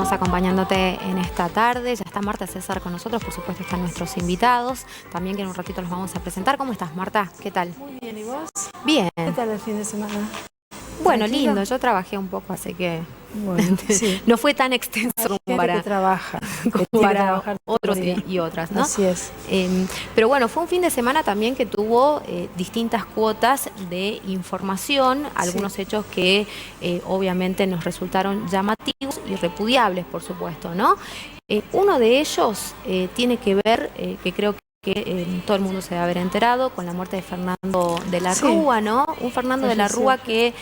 seguimos acompañándote en esta tarde. Ya está Marta César con nosotros, por supuesto están nuestros invitados. También que en un ratito los vamos a presentar. ¿Cómo estás, Marta? ¿Qué tal? Muy bien, ¿y vos? Bien. ¿Qué tal el fin de semana? Bueno, ¿Tranquilo? lindo. Yo trabajé un poco, así que Bueno, sí. no fue tan extenso como Que trabaja, para trabajar otros y otras, ¿no? Así es. Pero bueno, fue un fin de semana también que tuvo distintas cuotas de información, algunos hechos que obviamente nos resultaron llamativos y repudiables, por supuesto, ¿no? Uno de ellos tiene que ver, que creo que todo el mundo se debe haber enterado, con la muerte de Fernando de la Rúa, ¿no? Un Fernando de la Rúa que,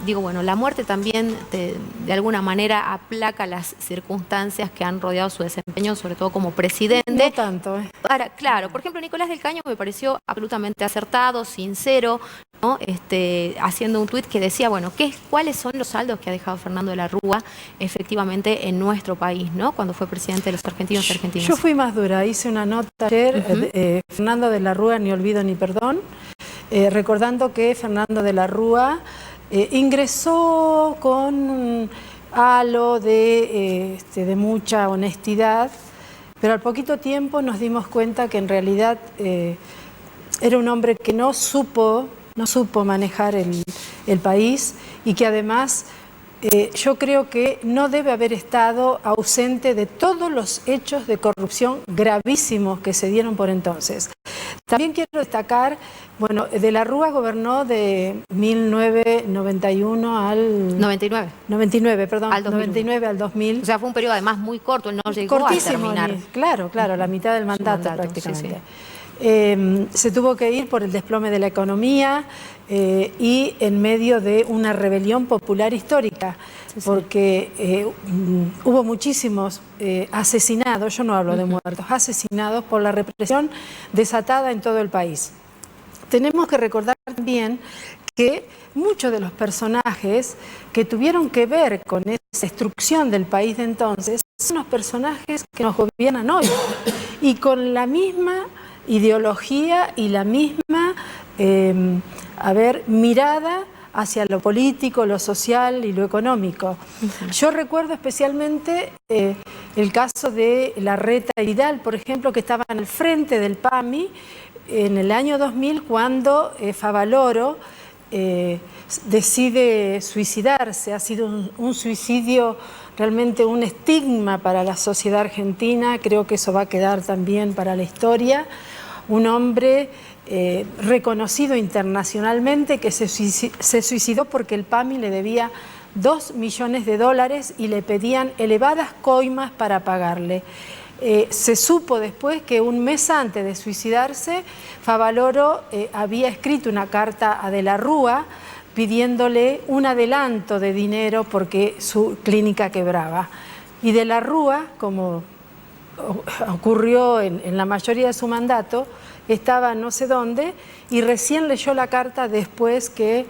digo, bueno, la muerte también de alguna manera aplaca las circunstancias que han rodeado su desempeño, sobre todo como presidente. No tanto, ¿eh? Claro, por ejemplo, Nicolás del Caño me pareció absolutamente acertado, sincero, ¿no? Haciendo un tuit que decía, bueno, ¿cuáles son los saldos que ha dejado Fernando de la Rúa efectivamente en nuestro país, ¿no? Cuando fue presidente de los argentinos y argentinas. Yo fui más dura, hice una nota ayer, Fernando de la Rúa, ni olvido ni perdón, recordando que Fernando de la Rúa ingresó con un halo de mucha honestidad, pero al poquito tiempo nos dimos cuenta que en realidad era un hombre que no supo manejar el país y que además yo creo que no debe haber estado ausente de todos los hechos de corrupción gravísimos que se dieron por entonces. También quiero destacar, bueno, de la Rúa gobernó de 1991 al... 99, perdón. Al 2001. 99 al 2000. O sea, fue un periodo además muy corto, él no llegó a terminar. Claro, la mitad del mandato prácticamente. Sí. Se tuvo que ir por el desplome de la economía y en medio de una rebelión popular histórica, porque hubo muchísimos asesinados, yo no hablo de muertos, asesinados por la represión desatada en todo el país. Tenemos que recordar también que muchos de los personajes que tuvieron que ver con esa destrucción del país de entonces son los personajes que nos gobiernan hoy y con la misma ideología y la misma mirada hacia lo político, lo social y lo económico. Yo recuerdo especialmente el caso de Larreta y Vidal, por ejemplo, que estaban al frente del PAMI en el año 2000 cuando Favaloro decide suicidarse. Ha sido un suicidio realmente un estigma para la sociedad argentina, creo que eso va a quedar también para la historia. Un hombre reconocido internacionalmente que se suicidó porque el PAMI le debía $2 millones y le pedían elevadas coimas para pagarle. Se supo después que un mes antes de suicidarse, Favaloro había escrito una carta a De la Rúa pidiéndole un adelanto de dinero porque su clínica quebraba. Y De la Rúa, como ocurrió en la mayoría de su mandato, estaba no sé dónde y recién leyó la carta después que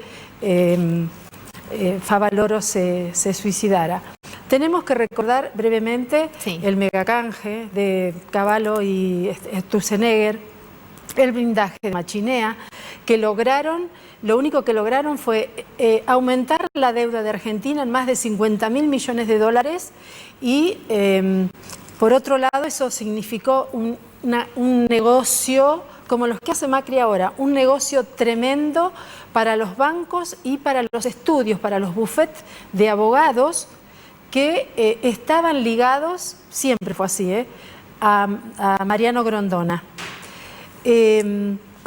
Favaloro se suicidara. Tenemos que recordar brevemente el megacanje de Cavallo y Sturzenegger, el blindaje de Machinea, que lograron, lo único que lograron fue aumentar la deuda de Argentina en más de $50.000 millones y por otro lado eso significó un negocio como los que hace Macri ahora, un negocio tremendo para los bancos y para los estudios, para los bufetes de abogados que estaban ligados, siempre fue así, a Mariano Grondona.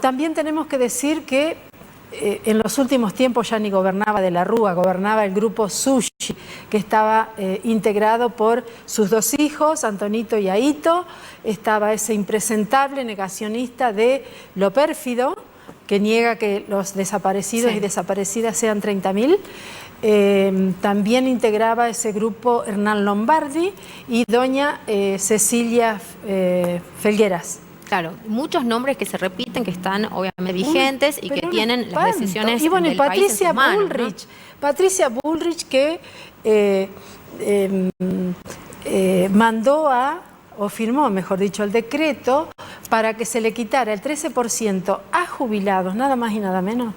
También tenemos que decir que en los últimos tiempos ya ni gobernaba De la Rúa, gobernaba el grupo Sushi, que estaba integrado por sus dos hijos, Antonito y Aito. Estaba ese impresentable negacionista de lo pérfido, que niega que los desaparecidos y desaparecidas sean 30.000. También integraba ese grupo Hernán Lombardi y doña Cecilia Felgueras. Claro, muchos nombres que se repiten, que están obviamente vigentes y que tienen las decisiones del país en sus manos, ¿no? Patricia Bullrich que mandó o firmó, mejor dicho, el decreto para que se le quitara el 13% a jubilados, nada más y nada menos,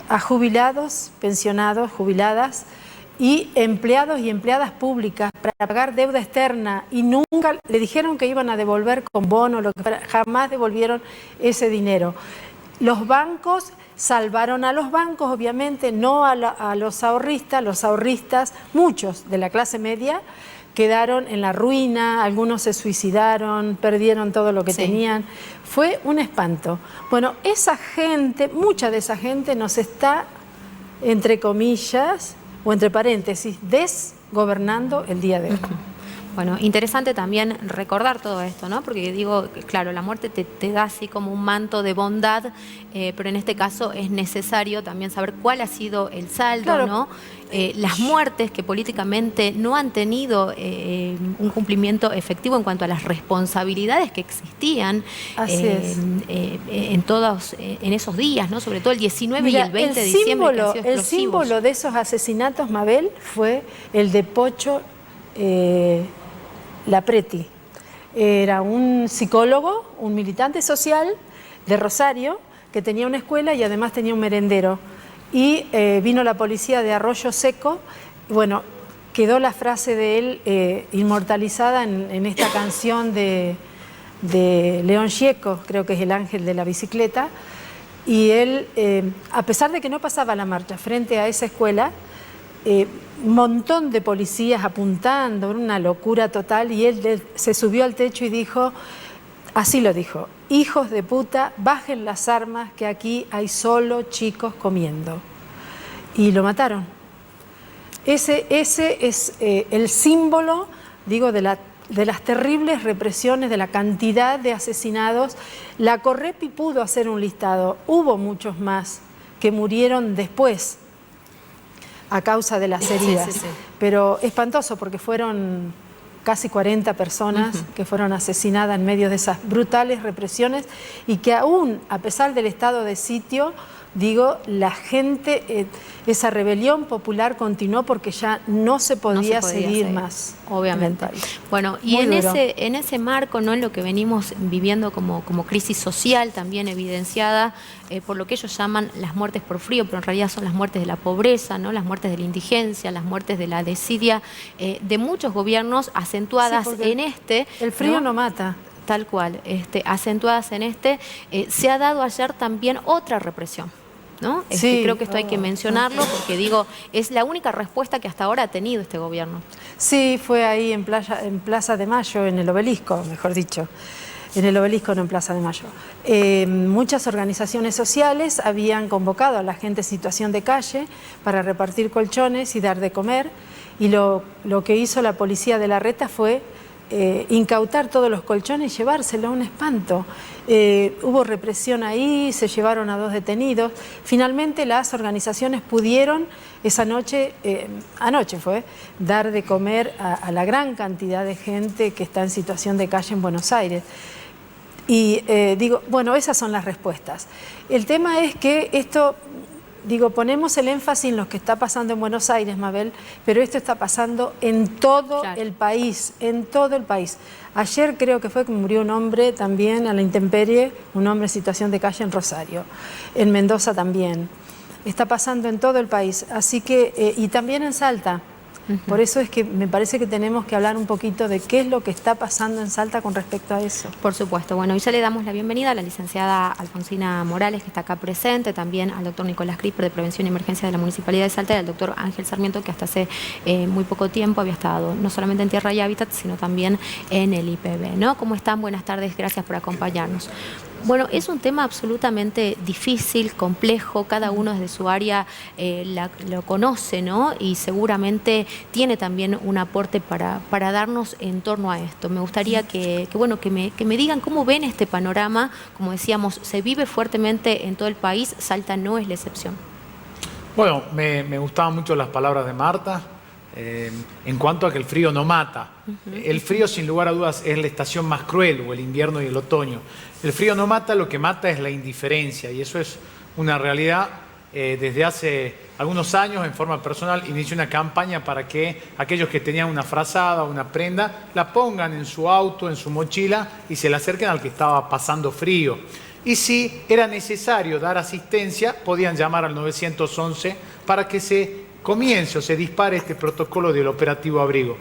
a jubilados, pensionados, jubiladas, y empleados y empleadas públicas para pagar deuda externa y nunca le dijeron que iban a devolver con bono, lo que fuera, jamás devolvieron ese dinero. Los bancos salvaron a los bancos, obviamente, no a los ahorristas, muchos de la clase media, quedaron en la ruina, algunos se suicidaron, perdieron todo lo que tenían. Fue un espanto. Bueno, esa gente, mucha de esa gente nos está, entre comillas, o entre paréntesis, desgobernando el día de hoy. Bueno, interesante también recordar todo esto, ¿no? Porque digo, claro, la muerte te da así como un manto de bondad, pero en este caso es necesario también saber cuál ha sido el saldo, claro, ¿no? Las muertes que políticamente no han tenido un cumplimiento efectivo en cuanto a las responsabilidades que existían en esos días, ¿no? Sobre todo el 19 Mira, y el 20 de diciembre. Que han sido el símbolo de esos asesinatos, Mabel, fue el de Pocho Lapreti. Era un psicólogo, un militante social de Rosario, que tenía una escuela y además tenía un merendero. Y vino la policía de Arroyo Seco. Bueno, quedó la frase de él inmortalizada en esta canción de León Gieco, creo que es El ángel de la bicicleta. Y él, a pesar de que no pasaba la marcha frente a esa escuela, un montón de policías apuntando, una locura total, y él se subió al techo y dijo, así lo dijo: hijos de puta, bajen las armas que aquí hay solo chicos comiendo. Y lo mataron. Ese es el símbolo, digo, de las terribles represiones, de la cantidad de asesinados. La Correpi pudo hacer un listado, hubo muchos más que murieron después a causa de las heridas, pero espantoso porque fueron casi 40 personas que fueron asesinadas en medio de esas brutales represiones y que aún, a pesar del estado de sitio, digo, la gente, esa rebelión popular continuó porque ya no se podía seguir más. Obviamente. Bueno, y en ese marco, ¿no? En lo que venimos viviendo como crisis social, también evidenciada por lo que ellos llaman las muertes por frío, pero en realidad son las muertes de la pobreza, ¿no? Las muertes de la indigencia, las muertes de la desidia de muchos gobiernos acentuadas en el frío no mata. Tal cual, acentuadas en se ha dado ayer también otra represión, ¿no? Creo que esto hay que mencionarlo porque digo, es la única respuesta que hasta ahora ha tenido este gobierno. Sí, fue ahí en Plaza de Mayo, en el Obelisco, mejor dicho. En el Obelisco, no en Plaza de Mayo. Muchas organizaciones sociales habían convocado a la gente en situación de calle para repartir colchones y dar de comer, y lo que hizo la policía de Larreta fue incautar todos los colchones y llevárselo, un espanto. Hubo represión ahí, se llevaron a 2 detenidos. Finalmente las organizaciones pudieron esa noche, anoche fue, dar de comer a la gran cantidad de gente que está en situación de calle en Buenos Aires. Y digo, bueno, esas son las respuestas. El tema es que esto, digo, ponemos el énfasis en lo que está pasando en Buenos Aires, Mabel, pero esto está pasando en todo el país, en todo el país. Ayer creo que fue que murió un hombre también a la intemperie, un hombre en situación de calle en Rosario, en Mendoza también. Está pasando en todo el país, así que, y también en Salta. Por eso es que me parece que tenemos que hablar un poquito de qué es lo que está pasando en Salta con respecto a eso. Por supuesto. Bueno, y ya le damos la bienvenida a la licenciada Alfonsina Morales, que está acá presente, también al doctor Nicolás Crisper, de Prevención y Emergencia de la Municipalidad de Salta, y al doctor Ángel Sarmiento, que hasta hace muy poco tiempo había estado no solamente en Tierra y Hábitat, sino también en el IPB, ¿no? ¿Cómo están? Buenas tardes, gracias por acompañarnos. Bueno, es un tema absolutamente difícil, complejo, cada uno desde su área lo conoce, ¿no? Y seguramente tiene también un aporte para darnos en torno a esto. Me gustaría que me digan cómo ven este panorama. Como decíamos, se vive fuertemente en todo el país, Salta no es la excepción. Bueno, me gustaban mucho las palabras de Marta en cuanto a que el frío no mata. El frío, sin lugar a dudas, es la estación más cruel, o el invierno y el otoño. El frío no mata, lo que mata es la indiferencia, y eso es una realidad. Desde hace algunos años, en forma personal, inicié una campaña para que aquellos que tenían una frazada o una prenda la pongan en su auto, en su mochila, y se la acerquen al que estaba pasando frío. Y si era necesario dar asistencia, podían llamar al 911 para que se comience o se dispare este protocolo del operativo Abrigo.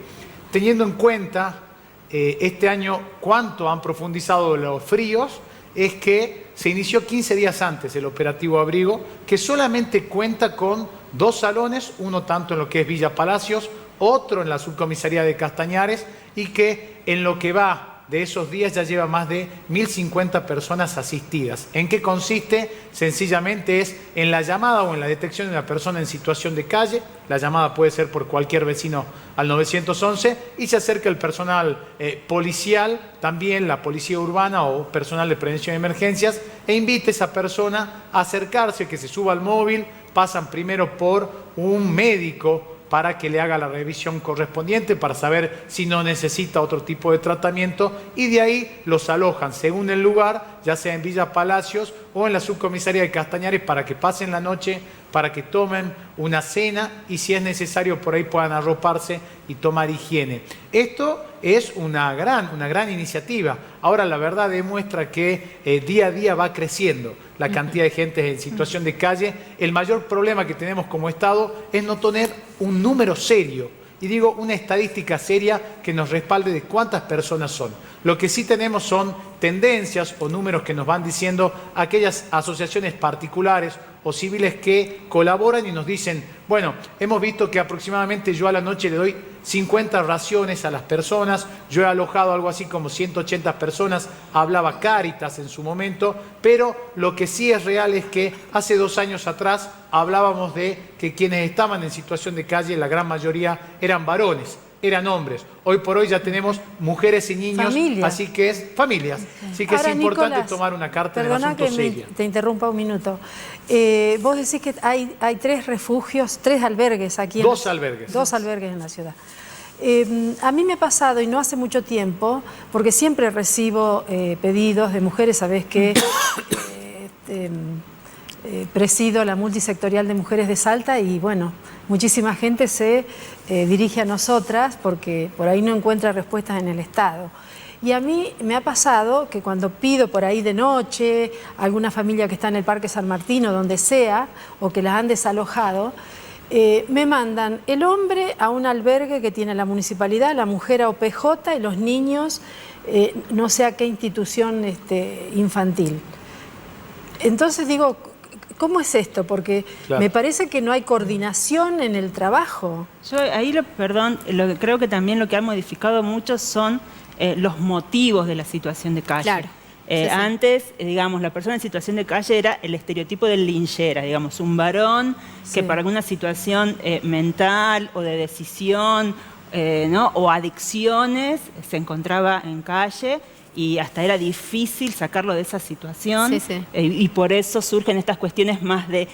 Teniendo en cuenta este año cuánto han profundizado los fríos, es que se inició 15 días antes el operativo Abrigo, que solamente cuenta con 2 salones, uno tanto en lo que es Villa Palacios, otro en la subcomisaría de Castañares, y que en lo que va de esos días ya lleva más de 1.050 personas asistidas. ¿En qué consiste? Sencillamente es en la llamada o en la detección de una persona en situación de calle. La llamada puede ser por cualquier vecino al 911 y se acerca el personal policial, también la policía urbana o personal de prevención de emergencias, e invita a esa persona a acercarse, que se suba al móvil. Pasan primero por un médico para que le haga la revisión correspondiente, para saber si no necesita otro tipo de tratamiento, y de ahí los alojan según el lugar, ya sea en Villa Palacios o en la subcomisaría de Castañares, para que pasen la noche, para que tomen una cena y, si es necesario, por ahí puedan arroparse y tomar higiene. Esto es una gran iniciativa. Ahora, la verdad demuestra que día a día va creciendo la cantidad de gente en situación de calle. El mayor problema que tenemos como Estado es no tener un número serio, y digo una estadística seria que nos respalde de cuántas personas son. Lo que sí tenemos son tendencias o números que nos van diciendo aquellas asociaciones particulares o civiles que colaboran y nos dicen, bueno, hemos visto que aproximadamente yo a la noche le doy 50 raciones a las personas, yo he alojado algo así como 180 personas, hablaba Cáritas en su momento, pero lo que sí es real es que hace 2 años atrás hablábamos de que quienes estaban en situación de calle, la gran mayoría eran varones, eran hombres. Hoy por hoy ya tenemos mujeres y niños, familias. así que es familias. Así que Ahora, es importante Nicolás, tomar una carta en el perdona asunto que seria. te interrumpa un minuto. Vos decís que hay 3 refugios, 3 albergues aquí. 2 albergues. 2 albergues en la ciudad. A mí me ha pasado, y no hace mucho tiempo, porque siempre recibo pedidos de mujeres, sabés que presido la multisectorial de mujeres de Salta, y bueno, muchísima gente se dirige a nosotras porque por ahí no encuentra respuestas en el Estado. Y a mí me ha pasado que cuando pido por ahí de noche a alguna familia que está en el Parque San Martín o donde sea, o que las han desalojado, me mandan el hombre a un albergue que tiene la municipalidad, la mujer a OPJ y los niños no sé a qué institución infantil. Entonces digo, ¿cómo es esto? Porque claro, me parece que no hay coordinación en el trabajo. Yo ahí, lo que creo que también lo que ha modificado mucho son los motivos de la situación de calle. Claro. Sí. Antes, digamos, la persona en situación de calle era el estereotipo del linchera, digamos, un varón que para alguna situación mental o de decisión, ¿no? o adicciones se encontraba en calle, y hasta era difícil sacarlo de esa situación. Sí, sí. Y por eso surgen estas cuestiones más de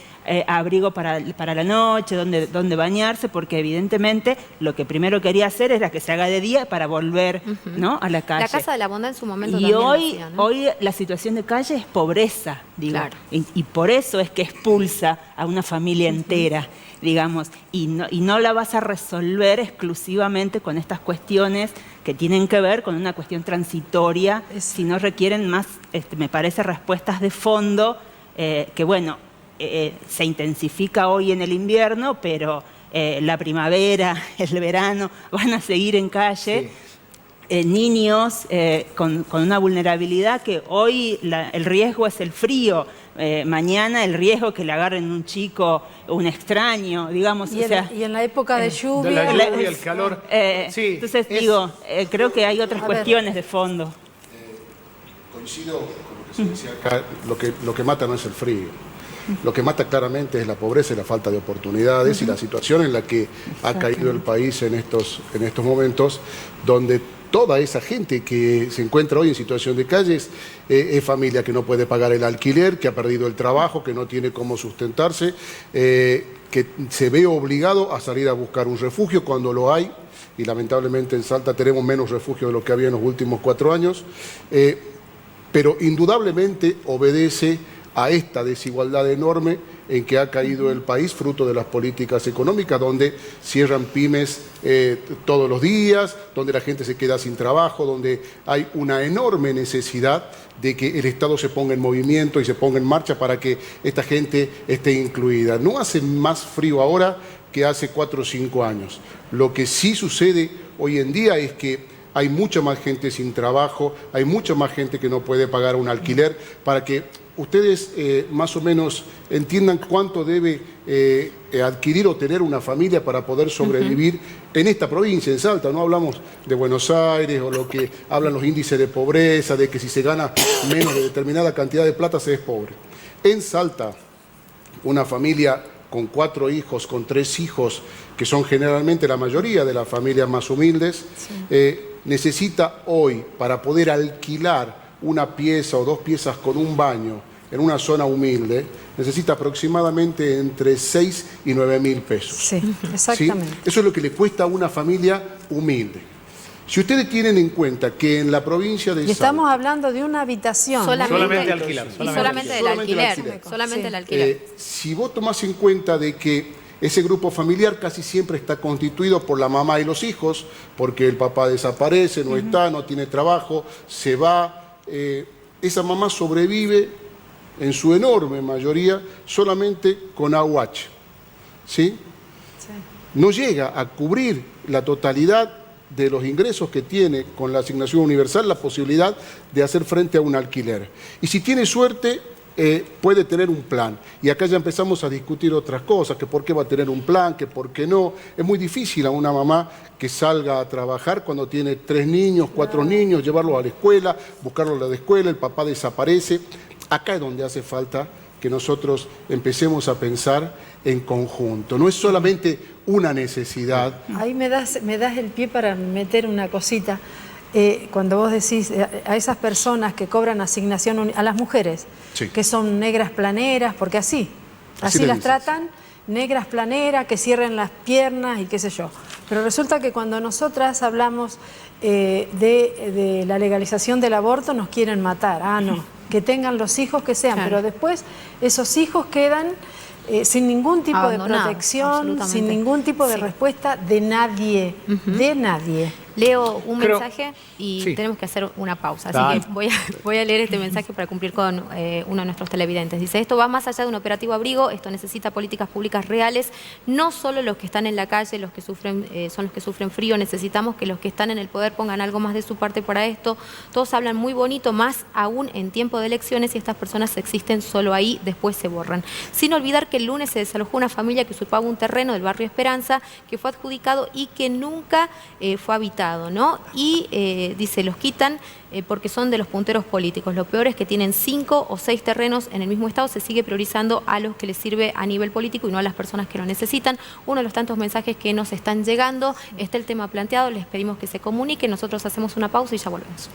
abrigo para la noche, donde bañarse, porque evidentemente lo que primero quería hacer era que se haga de día para volver, ¿no? a la calle. La Casa de la Bondad en su momento Y también lo hoy, hacía, ¿no? hoy la situación de calle es pobreza, digo. Claro. Y por eso es que expulsa a una familia entera, digamos. Y no la vas a resolver exclusivamente con estas cuestiones que tienen que ver con una cuestión transitoria, si no requieren más, me parece, respuestas de fondo, que bueno, se intensifica hoy en el invierno, pero la primavera, el verano, van a seguir en calle. Sí. Niños con una vulnerabilidad que hoy el riesgo es el frío, mañana el riesgo que le agarren un chico, un extraño, digamos. Y, y en la época de lluvia. De la lluvia, el calor. Sí, entonces digo, creo que hay otras cuestiones de fondo. Coincido con lo que se decía acá, lo que mata no es el frío. Lo que mata claramente es la pobreza y la falta de oportunidades y la situación en la que ha caído el país en estos momentos, donde toda esa gente que se encuentra hoy en situación de calles es familia que no puede pagar el alquiler, que ha perdido el trabajo, que no tiene cómo sustentarse, que se ve obligado a salir a buscar un refugio cuando lo hay, y lamentablemente en Salta tenemos menos refugio de lo que había en los últimos 4 años, pero indudablemente obedece a esta desigualdad enorme en que ha caído el país, fruto de las políticas económicas, donde cierran pymes todos los días, donde la gente se queda sin trabajo, donde hay una enorme necesidad de que el Estado se ponga en movimiento y se ponga en marcha para que esta gente esté incluida. No hace más frío ahora que hace 4 o 5 años. Lo que sí sucede hoy en día es que hay mucha más gente sin trabajo, hay mucha más gente que no puede pagar un alquiler. Para que ustedes más o menos entiendan cuánto debe adquirir o tener una familia para poder sobrevivir en esta provincia, en Salta. No hablamos de Buenos Aires o lo que hablan los índices de pobreza, de que si se gana menos de determinada cantidad de plata se es pobre. En Salta, una familia con 4 hijos, con 3 hijos, que son generalmente la mayoría de las familias más humildes, necesita hoy, para poder alquilar una pieza o 2 piezas con un baño en una zona humilde, necesita aproximadamente entre 6 y 9 mil pesos. Sí, exactamente. ¿Sí? Eso es lo que le cuesta a una familia humilde. Si ustedes tienen en cuenta que en la provincia de Salta... Y estamos hablando de una habitación. Solamente alquilar. Solamente del alquiler. Solamente el alquiler. Si vos tomás en cuenta de que ese grupo familiar casi siempre está constituido por la mamá y los hijos, porque el papá desaparece, no está, no tiene trabajo, se va. Esa mamá sobrevive en su enorme mayoría solamente con aguache. ¿Sí? No llega a cubrir la totalidad de los ingresos que tiene con la asignación universal, la posibilidad de hacer frente a un alquiler. Y si tiene suerte, puede tener un plan. Y acá ya empezamos a discutir otras cosas, que por qué va a tener un plan, que por qué no. Es muy difícil a una mamá que salga a trabajar cuando tiene 3 niños, 4 niños, llevarlos a la escuela, buscarlos a la escuela, el papá desaparece. Acá es donde hace falta que nosotros empecemos a pensar en conjunto. No es solamente una necesidad. Ahí me das el pie para meter una cosita. Cuando vos decís a esas personas que cobran asignación, a las mujeres, sí, que son negras planeras, porque así le las dicen, tratan, negras planeras, que cierren las piernas y qué sé yo. Pero resulta que cuando nosotras hablamos de la legalización del aborto, nos quieren matar. Ah, no, que tengan los hijos que sean, claro, pero después esos hijos quedan sin ningún tipo de abandonados, protección, sin ningún tipo de respuesta de nadie, de nadie. Leo un Creo- mensaje y sí. tenemos que hacer una pausa. Así Dale. que voy a leer este mensaje para cumplir con uno de nuestros televidentes. Dice, esto va más allá de un operativo abrigo, esto necesita políticas públicas reales. No solo los que están en la calle, los que sufren, son los que sufren frío. Necesitamos que los que están en el poder pongan algo más de su parte para esto. Todos hablan muy bonito, más aún en tiempo de elecciones, y estas personas existen solo ahí, después se borran. Sin olvidar que el lunes se desalojó una familia que ocupaba un terreno del barrio Esperanza, que fue adjudicado y que nunca fue habitado, ¿no? Y dice, los quitan porque son de los punteros políticos. Lo peor es que tienen 5 o 6 terrenos en el mismo estado. Se sigue priorizando a los que les sirve a nivel político y no a las personas que lo necesitan. Uno de los tantos mensajes que nos están llegando, está el tema planteado, les pedimos que se comuniquen. Nosotros hacemos una pausa y ya volvemos.